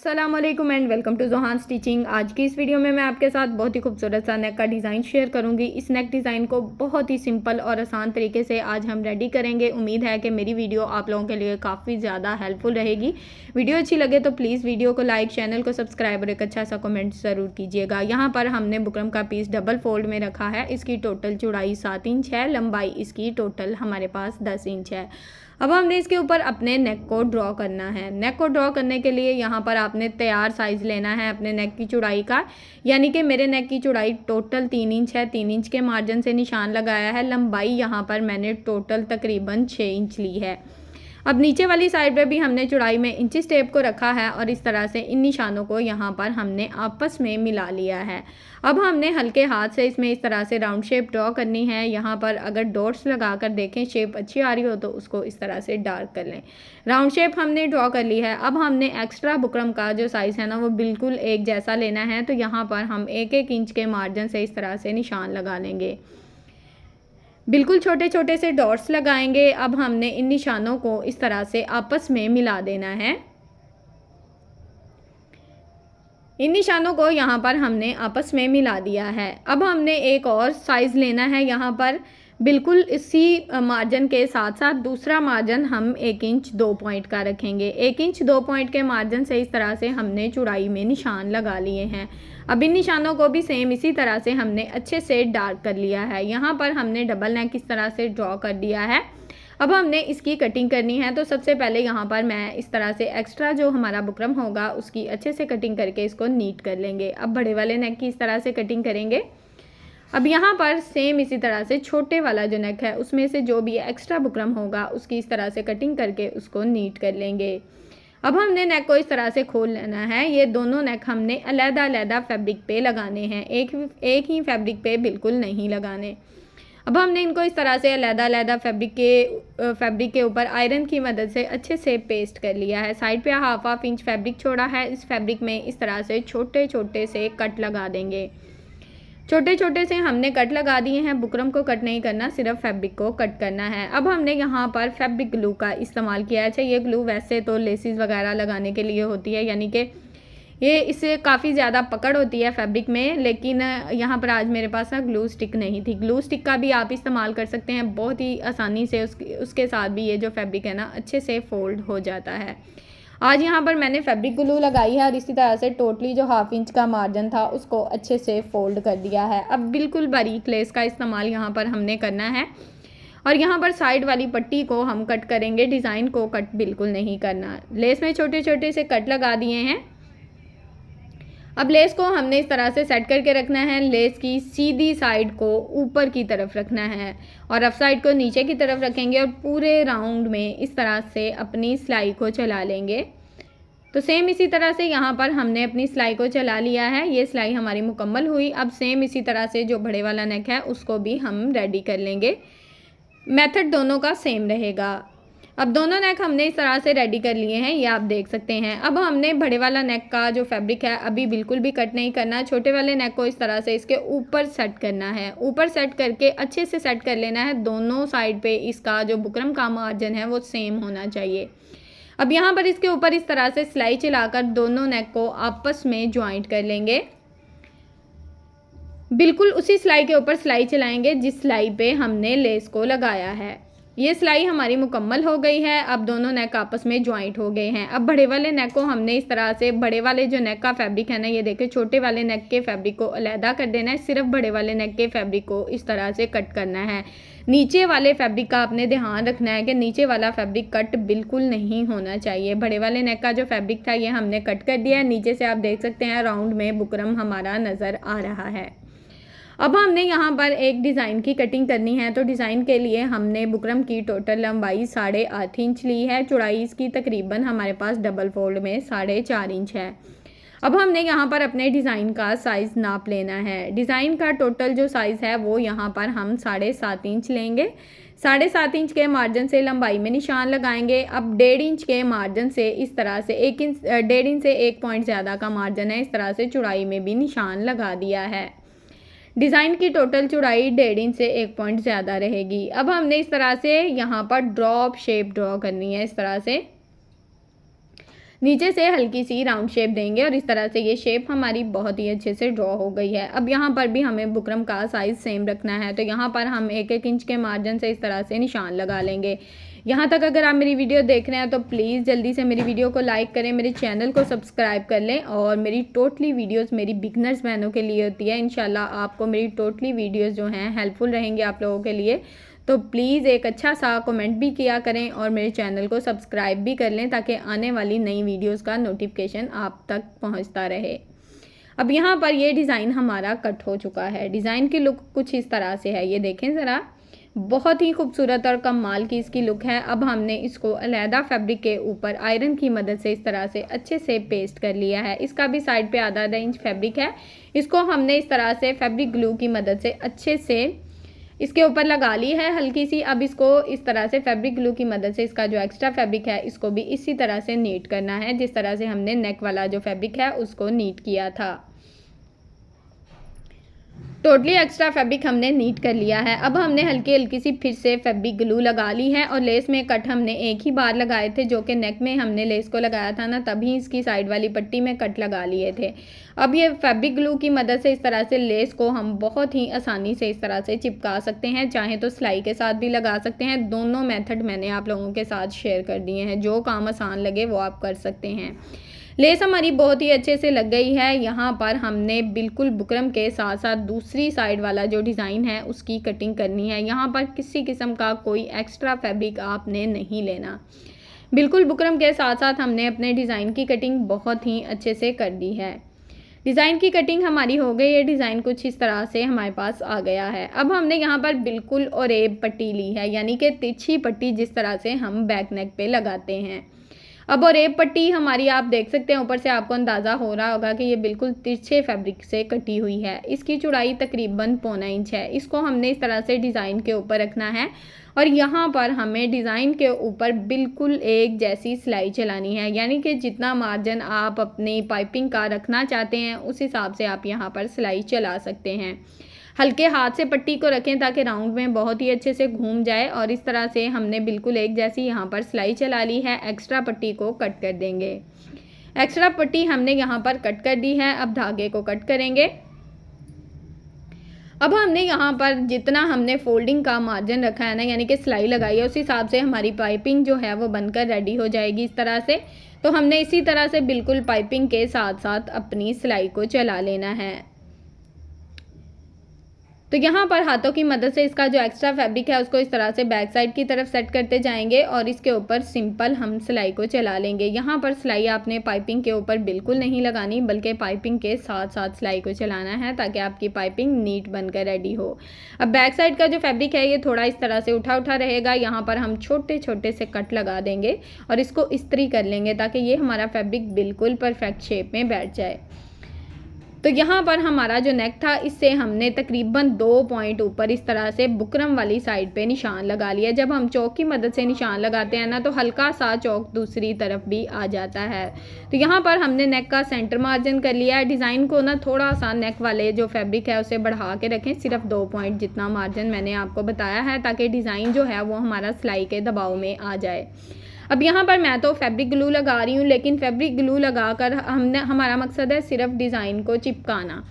अस्सलामुअलैकुम and welcome to Johan stitching. आज की इस वीडियो में मैं आपके साथ बहुत ही खूबसूरत सा नेक का डिज़ाइन शेयर करूंगी। इस नेक डिज़ाइन को बहुत ही सिंपल और आसान तरीके से आज हम रेडी करेंगे। उम्मीद है कि मेरी वीडियो आप लोगों के लिए काफ़ी ज़्यादा हेल्पफुल रहेगी। वीडियो अच्छी लगे तो प्लीज़ वीडियो को लाइक, चैनल को सब्सक्राइब और एक अच्छा सा कमेंट ज़रूर कीजिएगा। यहाँ पर हमने बुकरम का पीस डबल फोल्ड में रखा है। इसकी टोटल चौड़ाई 7 इंच है, लंबाई इसकी टोटल हमारे पास 10 इंच है। अब हमने इसके ऊपर अपने नेक को ड्रॉ करना है। नेक को ड्रॉ करने के लिए यहाँ पर आपने तैयार साइज़ लेना है अपने नेक की चौड़ाई का, यानी कि मेरे नेक की चौड़ाई टोटल 3 इंच है। 3 इंच के मार्जिन से निशान लगाया है। लंबाई यहाँ पर मैंने टोटल तकरीबन 6 इंच ली है। अब नीचे वाली साइड पे भी हमने चौड़ाई में इंचिस टेप को रखा है और इस तरह से इन निशानों को यहाँ पर हमने आपस में मिला लिया है। अब हमने हल्के हाथ से इसमें इस तरह से राउंड शेप ड्रॉ करनी है। यहाँ पर अगर डॉट्स लगा कर देखें शेप अच्छी आ रही हो तो उसको इस तरह से डार्क कर लें। राउंड शेप हमने ड्रॉ कर ली है। अब हमने एक्स्ट्रा बुकरम का जो साइज़ है ना वो बिल्कुल एक जैसा लेना है। तो यहाँ पर हम 1-1 इंच के मार्जिन से इस तरह से निशान लगा लेंगे। बिल्कुल छोटे छोटे से डॉट्स लगाएंगे। अब हमने इन निशानों को इस तरह से आपस में मिला देना है। इन निशानों को यहाँ पर हमने आपस में मिला दिया है। अब हमने एक और साइज़ लेना है। यहाँ पर बिल्कुल इसी मार्जिन के साथ साथ दूसरा मार्जिन हम 1 इंच 2 पॉइंट का रखेंगे। 1 इंच 2 पॉइंट के मार्जिन से इस तरह से हमने चौड़ाई में निशान लगा लिए हैं। अब इन निशानों को भी सेम इसी तरह से हमने अच्छे से डार्क कर लिया है। यहाँ पर हमने डबल नेक इस तरह से ड्रॉ कर दिया है। अब हमने इसकी कटिंग करनी है। तो सबसे पहले यहाँ पर मैं इस तरह से एक्स्ट्रा जो हमारा बुकरम होगा उसकी अच्छे से कटिंग करके इसको नीट कर लेंगे। अब बड़े वाले नेक की इस तरह से कटिंग करेंगे। अब यहाँ पर सेम इसी तरह से छोटे वाला जो नेक है उसमें से जो भी एक्स्ट्रा बुकरम होगा उसकी इस तरह से कटिंग करके उसको नीट कर लेंगे। अब हमने नेक को इस तरह से खोल लेना है। ये दोनों नेक हमने अलग-अलग फैब्रिक पे लगाने हैं, एक ही फैब्रिक पे बिल्कुल नहीं लगाने। अब हमने इनको इस तरह से अलग-अलग फैब्रिक के ऊपर आयरन की मदद से अच्छे से पेस्ट कर लिया है। साइड पे हाफ इंच फैब्रिक छोड़ा है। इस फैब्रिक में इस तरह से छोटे छोटे से कट लगा देंगे। छोटे छोटे से हमने कट लगा दिए हैं। बुकरम को कट नहीं करना, सिर्फ फैब्रिक को कट करना है। अब हमने यहाँ पर फैब्रिक ग्लू का इस्तेमाल किया है। अच्छा, ये ग्लू वैसे तो लेसिस वगैरह लगाने के लिए होती है, यानी कि ये इससे काफ़ी ज़्यादा पकड़ होती है फैब्रिक में, लेकिन यहाँ पर आज मेरे पास ना ग्लू स्टिक नहीं थी। ग्लू स्टिक का भी आप इस्तेमाल कर सकते हैं, बहुत ही आसानी से उसके साथ भी ये जो फैब्रिक है ना अच्छे से फोल्ड हो जाता है। आज यहाँ पर मैंने फैब्रिक ग्लू लगाई है और इसी तरह से टोटली जो हाफ इंच का मार्जिन था उसको अच्छे से फोल्ड कर दिया है। अब बिल्कुल बारीक लेस का इस्तेमाल यहाँ पर हमने करना है और यहाँ पर साइड वाली पट्टी को हम कट करेंगे। डिज़ाइन को कट बिल्कुल नहीं करना। लेस में छोटे छोटे से कट लगा दिए हैं। अब लेस को हमने इस तरह से सेट करके रखना है। लेस की सीधी साइड को ऊपर की तरफ रखना है और रफ साइड को नीचे की तरफ रखेंगे और पूरे राउंड में इस तरह से अपनी सिलाई को चला लेंगे। तो सेम इसी तरह से यहाँ पर हमने अपनी सिलाई को चला लिया है। ये सिलाई हमारी मुकम्मल हुई। अब सेम इसी तरह से जो बड़े वाला नेक है उसको भी हम रेडी कर लेंगे। मेथड दोनों का सेम रहेगा। अब दोनों नेक हमने इस तरह से रेडी कर लिए हैं, ये आप देख सकते हैं। अब हमने बड़े वाला नेक का जो फैब्रिक है अभी बिल्कुल भी कट नहीं करना। छोटे वाले नेक को इस तरह से इसके ऊपर सेट करना है। ऊपर सेट करके अच्छे से सेट कर लेना है। दोनों साइड पे इसका जो बुकरम का मार्जिन है वो सेम होना चाहिए। अब यहाँ पर इसके ऊपर इस तरह से सिलाई चलाकर दोनों नेक को आपस में ज्वाइंट कर लेंगे। बिल्कुल उसी सिलाई के ऊपर सिलाई चलाएंगे जिस सिलाई पे हमने लेस को लगाया है। ये सिलाई हमारी मुकम्मल हो गई है। अब दोनों नेक आपस में ज्वाइंट हो गए हैं। अब बड़े वाले नेक को हमने इस तरह से, बड़े वाले जो नेक का फैब्रिक है ना, ये देखिए, छोटे वाले नेक के फैब्रिक को अलहदा कर देना है। सिर्फ बड़े वाले नेक के फैब्रिक को इस तरह से कट करना है। नीचे वाले फैब्रिक का आपने ध्यान रखना है कि नीचे वाला फैब्रिक कट बिल्कुल नहीं होना चाहिए। बड़े वाले नेक का जो फैब्रिक था ये हमने कट कर दिया है। नीचे से आप देख सकते हैं राउंड में बुकरम हमारा नज़र आ रहा है। अब हमने यहाँ पर एक डिज़ाइन की कटिंग करनी है। तो डिज़ाइन के लिए हमने बुकरम की टोटल लंबाई 8.5 इंच ली है। चौड़ाई इसकी तकरीबन हमारे पास डबल फोल्ड में 4.5 इंच है। अब हमने यहाँ पर अपने डिज़ाइन का साइज़ नाप लेना है। डिज़ाइन का टोटल जो साइज़ है वो यहाँ पर हम 7.5 इंच लेंगे। 7.5 इंच के मार्जिन से लंबाई में निशान लगाएंगे। अब 1.5 इंच के मार्जिन से इस तरह से 1.5 इंच से 1 पॉइंट ज़्यादा का मार्जिन है, इस तरह से चौड़ाई में भी निशान लगा दिया है। डिज़ाइन की टोटल चौड़ाई 1.5 इंच से 1 पॉइंट ज़्यादा रहेगी। अब हमने इस तरह से यहाँ पर ड्रॉप शेप ड्रॉ करनी है। इस तरह से नीचे से हल्की सी राउंड शेप देंगे और इस तरह से ये शेप हमारी बहुत ही अच्छे से ड्रॉ हो गई है। अब यहाँ पर भी हमें बुकरम का साइज़ सेम रखना है, तो यहाँ पर हम 1-1 इंच के मार्जिन से इस तरह से निशान लगा लेंगे। यहाँ तक अगर आप मेरी वीडियो देख रहे हैं तो प्लीज़ जल्दी से मेरी वीडियो को लाइक करें, मेरे चैनल को सब्सक्राइब कर लें। और मेरी टोटली वीडियोस मेरी बिगनर्स बहनों के लिए होती है। इंशाल्लाह आपको मेरी टोटली वीडियोस जो हैं हेल्पफुल रहेंगी आप लोगों के लिए। तो प्लीज़ एक अच्छा सा कमेंट भी किया करें और मेरे चैनल को सब्सक्राइब भी कर लें ताकि आने वाली नई वीडियोस का नोटिफिकेशन आप तक पहुंचता रहे। अब यहाँ पर ये डिज़ाइन हमारा कट हो चुका है। डिज़ाइन की लुक कुछ इस तरह से है, ये देखें ज़रा, बहुत ही खूबसूरत और कमाल की इसकी लुक है। अब हमने इसको अलहदा फैब्रिक के ऊपर आयरन की मदद से इस तरह से अच्छे से पेस्ट कर लिया है। इसका भी साइड पे आधा इंच फैब्रिक है, इसको हमने इस तरह से फैब्रिक ग्लू की मदद से अच्छे से इसके ऊपर लगा ली है हल्की सी। अब इसको इस तरह से फैब्रिक ग्लू की मदद से इसका जो एक्स्ट्रा फैब्रिक है इसको भी इसी तरह से नीट करना है, जिस तरह से हमने नेक वाला जो फैब्रिक है उसको नीट किया था। टोटली एक्स्ट्रा फैब्रिक हमने नीट कर लिया है। अब हमने हल्की हल्की सी फिर से फैब्रिक ग्लू लगा ली है और लेस में कट हमने एक ही बार लगाए थे, जो कि नेक में हमने लेस को लगाया था ना, तभी इसकी साइड वाली पट्टी में कट लगा लिए थे। अब ये फैब्रिक ग्लू की मदद से इस तरह से लेस को हम बहुत ही आसानी से इस तरह से चिपका सकते हैं, चाहे तो सिलाई के साथ भी लगा सकते हैं। दोनों मेथड मैंने आप लोगों के साथ शेयर कर दिए हैं, जो काम आसान लगे वो आप कर सकते हैं। लेस हमारी बहुत ही अच्छे से लग गई है। यहाँ पर हमने बिल्कुल बुकरम के साथ साथ दूसरी साइड वाला जो डिज़ाइन है उसकी कटिंग करनी है। यहाँ पर किसी किस्म का कोई एक्स्ट्रा फैब्रिक आपने नहीं लेना, बिल्कुल बुकरम के साथ साथ हमने अपने डिज़ाइन की कटिंग बहुत ही अच्छे से कर दी है। डिज़ाइन की कटिंग हमारी हो गई है, डिज़ाइन कुछ इस तरह से हमारे पास आ गया है। अब हमने यहाँ पर बिल्कुल ओरेब पट्टी ली है, यानी कि तिरछी पट्टी जिस तरह से हम बैक नेक पे लगाते हैं। अब ओरेब पट्टी हमारी आप देख सकते हैं, ऊपर से आपको अंदाज़ा हो रहा होगा कि ये बिल्कुल तिरछे फैब्रिक से कटी हुई है। इसकी चौड़ाई तकरीबन 1.25 इंच है। इसको हमने इस तरह से डिज़ाइन के ऊपर रखना है और यहाँ पर हमें डिज़ाइन के ऊपर बिल्कुल एक जैसी सिलाई चलानी है, यानी कि जितना मार्जिन आप अपनी पाइपिंग का रखना चाहते हैं उस हिसाब से आप यहाँ पर सिलाई चला सकते हैं। हल्के हाथ से पट्टी को रखें ताकि राउंड में बहुत ही अच्छे से घूम जाए और इस तरह से हमने बिल्कुल एक जैसी यहाँ पर सिलाई चला ली है। एक्स्ट्रा पट्टी को कट कर देंगे। एक्स्ट्रा पट्टी हमने यहाँ पर कट कर दी है। अब धागे को कट करेंगे। अब हमने यहाँ पर जितना हमने फोल्डिंग का मार्जिन रखा है ना, यानी कि सिलाई लगाई है, उस हिसाब से हमारी पाइपिंग जो है वो बनकर रेडी हो जाएगी इस तरह से। तो हमने इसी तरह से बिल्कुल पाइपिंग के साथ साथ अपनी सिलाई को चला लेना है। तो यहाँ पर हाथों की मदद से इसका जो एक्स्ट्रा फैब्रिक है उसको इस तरह से बैक साइड की तरफ सेट करते जाएंगे और इसके ऊपर सिंपल हम सिलाई को चला लेंगे। यहाँ पर सिलाई आपने पाइपिंग के ऊपर बिल्कुल नहीं लगानी, बल्कि पाइपिंग के साथ साथ सिलाई को चलाना है ताकि आपकी पाइपिंग नीट बनकर रेडी हो। अब बैक साइड का जो फैब्रिक है ये थोड़ा इस तरह से उठा रहेगा। यहाँ पर हम छोटे छोटे से कट लगा देंगे और इसको इस्त्री कर लेंगे ताकि ये हमारा फैब्रिक बिल्कुल परफेक्ट शेप में बैठ जाए। तो यहाँ पर हमारा जो नेक था इससे हमने तकरीबन 2 पॉइंट ऊपर इस तरह से बुकरम वाली साइड पे निशान लगा लिया। जब हम चौक की मदद से निशान लगाते हैं ना तो हल्का सा चौक दूसरी तरफ भी आ जाता है। तो यहाँ पर हमने नेक का सेंटर मार्जिन कर लिया है। डिज़ाइन को ना थोड़ा सा नेक वाले जो फैब्रिक है उसे बढ़ा के रखें, सिर्फ 2 पॉइंट जितना मार्जिन मैंने आपको बताया है, ताकि डिज़ाइन जो है वो हमारा सिलाई के दबाव में आ जाए। अब यहाँ पर मैं तो फैब्रिक ग्लू लगा रही हूँ, लेकिन फैब्रिक ग्लू लगाकर हमारा मकसद है सिर्फ डिज़ाइन को चिपकाना।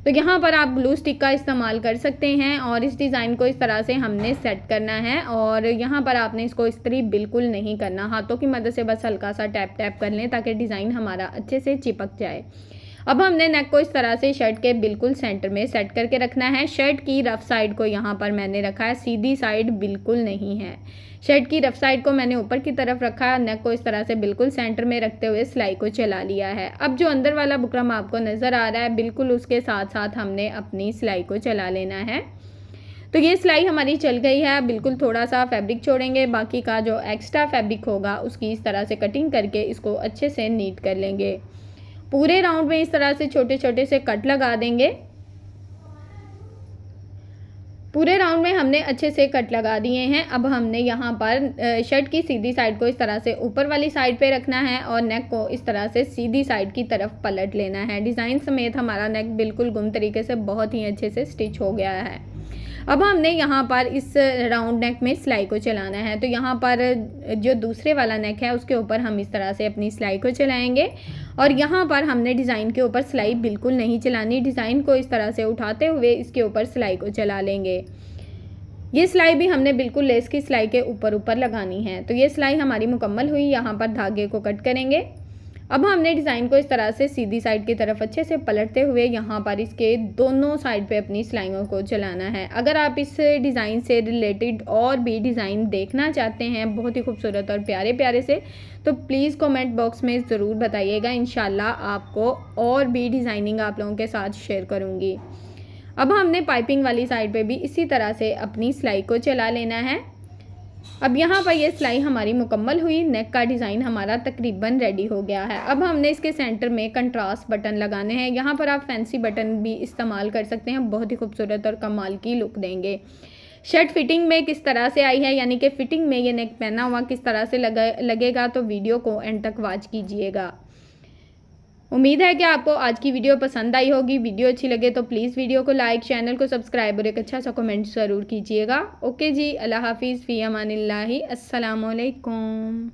तो यहाँ पर आप ग्लू स्टिक का इस्तेमाल कर सकते हैं और इस डिज़ाइन को इस तरह से हमने सेट करना है। और यहाँ पर आपने इसको इस्त्री बिल्कुल नहीं करना, हाथों की मदद से बस हल्का सा टैप टैप कर लें ताकि डिज़ाइन हमारा अच्छे से चिपक जाए। अब हमने नेक को इस तरह से शर्ट के बिल्कुल सेंटर में सेट करके रखना है। शर्ट की रफ साइड को यहाँ पर मैंने रखा है, सीधी साइड बिल्कुल नहीं है। शर्ट की रफ साइड को मैंने ऊपर की तरफ रखा है। नेक को इस तरह से बिल्कुल सेंटर में रखते हुए सिलाई को चला लिया है। अब जो अंदर वाला बुकरम आपको नज़र आ रहा है बिल्कुल उसके साथ साथ हमने अपनी सिलाई को चला लेना है। तो ये सिलाई हमारी चल गई है। बिल्कुल थोड़ा सा फैब्रिक छोड़ेंगे, बाकी का जो एक्स्ट्रा फैब्रिक होगा उसकी इस तरह से कटिंग करके इसको अच्छे से नीट कर लेंगे। पूरे राउंड में इस तरह से छोटे छोटे से कट लगा देंगे। पूरे राउंड में हमने अच्छे से कट लगा दिए हैं। अब हमने यहाँ पर शर्ट की सीधी साइड को इस तरह से ऊपर वाली साइड पे रखना है और नेक को इस तरह से सीधी साइड की तरफ पलट लेना है। डिज़ाइन समेत हमारा नेक बिल्कुल गुम तरीके से बहुत ही अच्छे से स्टिच हो गया है। अब हमने यहाँ पर इस राउंड नेक में सिलाई को चलाना है। तो यहाँ पर जो दूसरे वाला नेक है उसके ऊपर हम इस तरह से अपनी सिलाई को चलाएंगे और यहाँ पर हमने डिज़ाइन के ऊपर सिलाई बिल्कुल नहीं चलानी। डिज़ाइन को इस तरह से उठाते हुए इसके ऊपर सिलाई को चला लेंगे। ये सिलाई भी हमने बिल्कुल लेस की सिलाई के ऊपर लगानी है। तो ये सिलाई हमारी मुकम्मल हुई। यहाँ पर धागे को कट करेंगे। अब हमने डिज़ाइन को इस तरह से सीधी साइड की तरफ अच्छे से पलटते हुए यहाँ पर इसके दोनों साइड पे अपनी सिलाइयों को चलाना है। अगर आप इस डिज़ाइन से रिलेटेड और भी डिज़ाइन देखना चाहते हैं बहुत ही खूबसूरत और प्यारे प्यारे से, तो प्लीज़ कमेंट बॉक्स में ज़रूर बताइएगा। इंशाल्लाह आपको और भी डिज़ाइनिंग आप लोगों के साथ शेयर करूँगी। अब हमने पाइपिंग वाली साइड पे भी इसी तरह से अपनी सिलाई को चला लेना है। अब यहाँ पर ये सिलाई हमारी मुकम्मल हुई। नेक का डिज़ाइन हमारा तकरीबन रेडी हो गया है। अब हमने इसके सेंटर में कंट्रास्ट बटन लगाने हैं। यहाँ पर आप फैंसी बटन भी इस्तेमाल कर सकते हैं, बहुत ही खूबसूरत और कमाल की लुक देंगे। शर्ट फिटिंग में किस तरह से आई है, यानी कि फ़िटिंग में ये नेक पहना हुआ किस तरह से लगेगा, तो वीडियो को एंड तक वॉच कीजिएगा। उम्मीद है कि आपको आज की वीडियो पसंद आई होगी। वीडियो अच्छी लगे तो प्लीज़ वीडियो को लाइक, चैनल को सब्सक्राइब और एक अच्छा सा कमेंट ज़रूर कीजिएगा। ओके जी, अल्लाह हाफिज़, फ़ी अमानिल्लाहि, अस्सलामु अलैकुम।